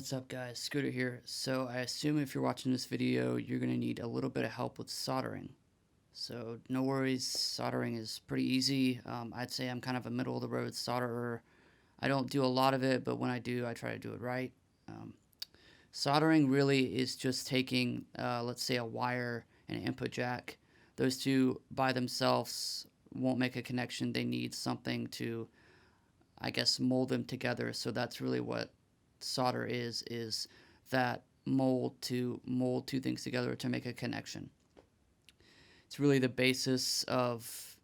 What's up guys, Scooter here. So I assume if you're watching this video, you're going to need a little bit of help with soldering. So no worries, soldering is pretty easy. I'd say I'm kind of a middle of the road solderer. I don't do a lot of it, but when I do, I try to do it right. Soldering really is just taking, let's say a wire and an input jack. Those two by themselves won't make a connection. They need something to, I guess, mold them together. So that's really what solder is that mold to mold two things together to make a connection. It's really the basis of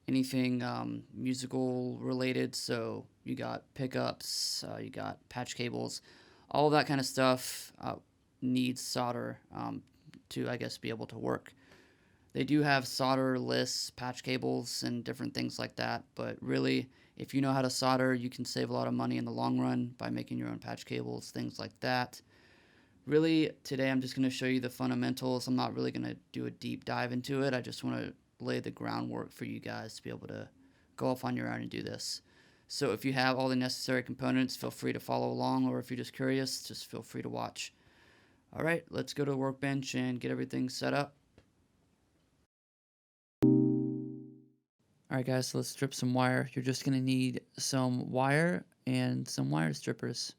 anything musical related. So you got pickups, you got patch cables, all that kind of stuff needs solder to, I guess, be able to work. They do have solderless patch cables and different things like that, but really, if you know how to solder, you can save a lot of money in the long run by making your own patch cables, things like that. Really, today I'm just going to show you the fundamentals. I'm not really going to do a deep dive into it. I just want to lay the groundwork for you guys to be able to go off on your own and do this. So if you have all the necessary components, feel free to follow along, or if you're just curious, just feel free to watch. Alright, let's go to the workbench and get everything set up. Alright guys, so let's strip some wire. You're just going to need some wire and some wire strippers.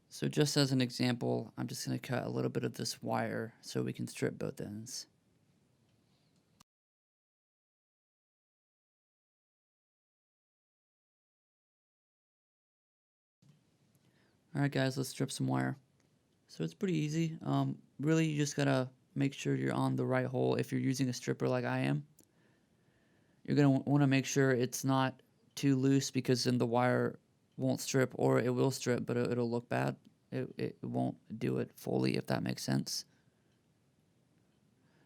So just as an example, I'm just going to cut a little bit of this wire so we can strip both ends. Alright guys, let's strip some wire. So it's pretty easy. Really, you just got to make sure you're on the right hole. If you're using a stripper like I am, you're going to want to make sure it's not too loose, because then the wire won't strip, or it will strip, but it'll look bad. It won't do it fully, if that makes sense.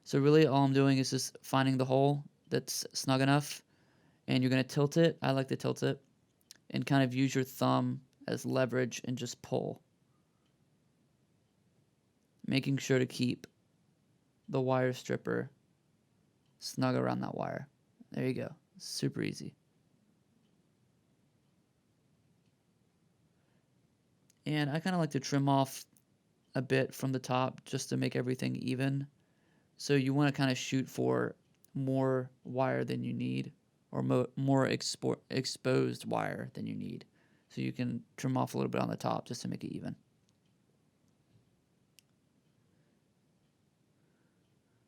So really all I'm doing is just finding the hole that's snug enough, and you're going to tilt it. I like to tilt it and kind of use your thumb as leverage and just pull, making sure to keep the wire stripper snug around that wire. There you go. Super easy. And I kind of like to trim off a bit from the top just to make everything even. So you want to kind of shoot for more wire than you need, or more exposed wire than you need. So you can trim off a little bit on the top just to make it even.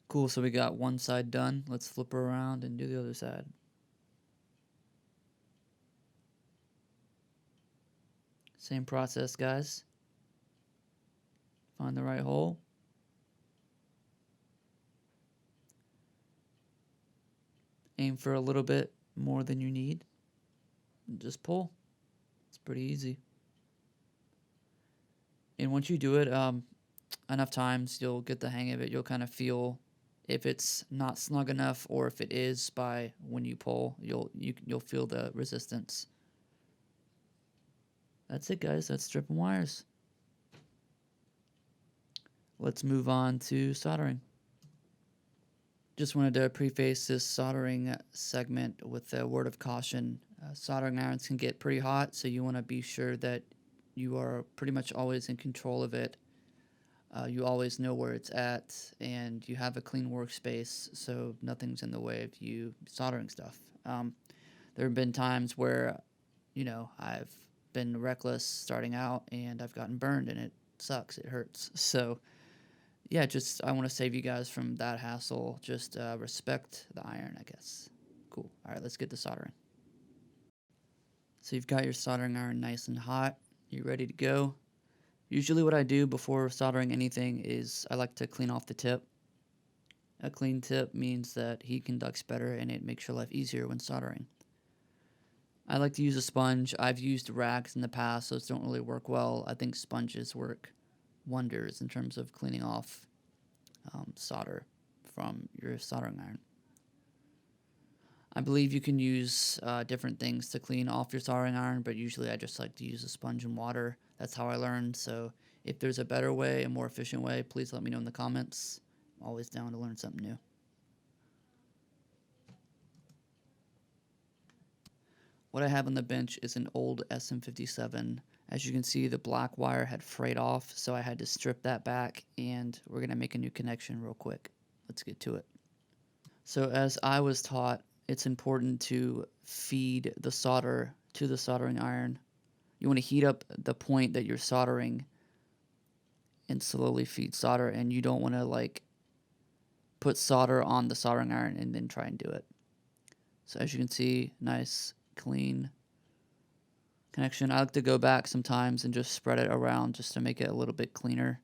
Cool, so we got one side done. Let's flip her around and do the other side. Same process, guys. Find the right hole. Aim for a little bit more than you need. And just pull. It's pretty easy. And once you do it enough times, you'll get the hang of it. You'll kind of feel if it's not snug enough, or if it is, by when you pull, you'll feel the resistance. That's it, guys. That's stripping wires. Let's move on to soldering. Just wanted to preface this soldering segment with a word of caution. Soldering irons can get pretty hot, so you want to be sure that you are pretty much always in control of it. You always know where it's at, and you have a clean workspace, so nothing's in the way of you soldering stuff. There have been times where, I've been reckless starting out, and I've gotten burned, and it sucks. It hurts. So, yeah, I want to save you guys from that hassle. Just respect the iron, I guess. Cool. All right, let's get to soldering. So you've got your soldering iron nice and hot. You're ready to go. Usually what I do before soldering anything is I like to clean off the tip. A clean tip means that heat conducts better, and it makes your life easier when soldering. I like to use a sponge. I've used rags in the past, those don't really work well. I think sponges work wonders in terms of cleaning off solder from your soldering iron. I believe you can use different things to clean off your soldering iron, but usually I just like to use a sponge and water. That's how I learned. So if there's a better way, a more efficient way, please let me know in the comments. I'm always down to learn something new. What I have on the bench is an old SM57 As you can see, the black wire had frayed off, so I had to strip that back, and we're going to make a new connection real quick. Let's get to it. So as I was taught, it's important to feed the solder to the soldering iron. You want to heat up the point that you're soldering and slowly feed solder, and you don't want to like put solder on the soldering iron and then try and do it. So as you can see, nice, clean connection. I like to go back sometimes and just spread it around just to make it a little bit cleaner.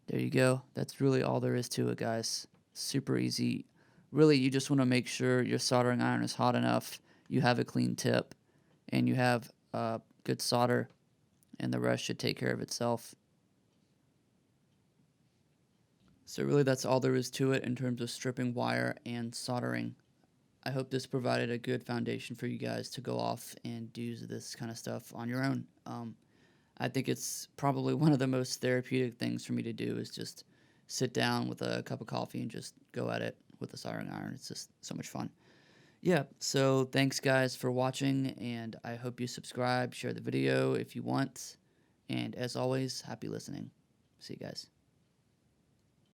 There you go. That's really all there is to it, guys. Super easy. Really, you just want to make sure your soldering iron is hot enough, you have a clean tip, and you have good solder, and the rest should take care of itself. So really, that's all there is to it in terms of stripping wire and soldering. I hope this provided a good foundation for you guys to go off and do this kind of stuff on your own. I think it's probably one of the most therapeutic things for me to do is just sit down with a cup of coffee and just go at it with a soldering iron. It's just so much fun. Yeah, so thanks guys for watching, and I hope you subscribe, share the video if you want, and as always, happy listening. See you guys.